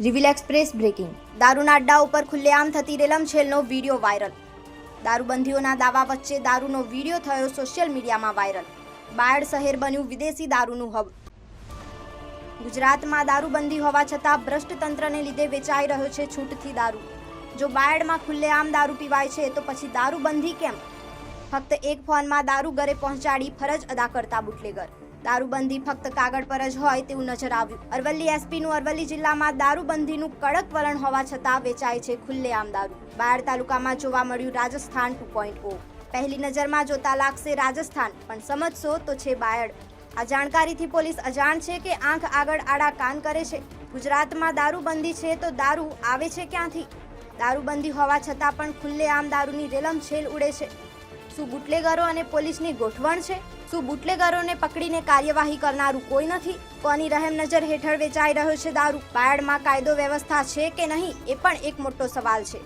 रिविल express breaking दारूना अड्डा पर खुलेआम थती रेलमछेलनो वीडियो वायरल। दारूबंधीओना दावा वच्चे दारूनो वीडियो थयो सोशियल मीडियामां वायरल। बायड शहेर बन्युं विदेशी दारूनुं हब। गुजरातमां दारूबंधी होवा छतां भ्रष्ट तंत्रने लीधे वेचाई रह्यो छे छूटथी दारू। जो बायडमां खुलेआम दारू पीवाय छे तो पछी दारूबंधी केम? फक्त एक फोनमां दारू घरे पहोंचाडी फरज अदा करता बुटलेगर। दारूबंधी फक्त कागળ पर ज होय तेवुं नजर આવ્યું। અરવલ્લી એસપીનું અરવલ્લી જિલ્લામાં દારૂબંધીનું કડક વલણ હોવા છતાં વેચાય છે ખુલ્લેઆમ દારૂ। બાયડ તાલુકામાં જોવા મળ્યું રાજસ્થાન 2.0। પહેલી નજરમાં જોતા લાગશે રાજસ્થાન, પણ સમજશો તો છે બાયડ। આ જાણકારીથી પોલીસ અજાણ છે કે આંખ આગળ આડા કાન કરે છે। ગુજરાતમાં દારૂબંધી છે તો દારૂ આવે છે ક્યાંથી? દારૂબંધી હોવા છતાં પણ ખુલ્લેઆમ દારૂની રેલમછેલ ઉડે છે। શું બુટલેગરો અને પોલીસની ગોઠવણ છે? શું બુટલેગરોને પકડીને કાર્યવાહી કરનારું કોઈ નથી? કોની રહેમ નજર હેઠળ વેચાઈ રહ્યો છે દારૂ? બાયડમાં કાયદો વ્યવસ્થા છે કે નહીં એ પણ એક મોટો સવાલ છે।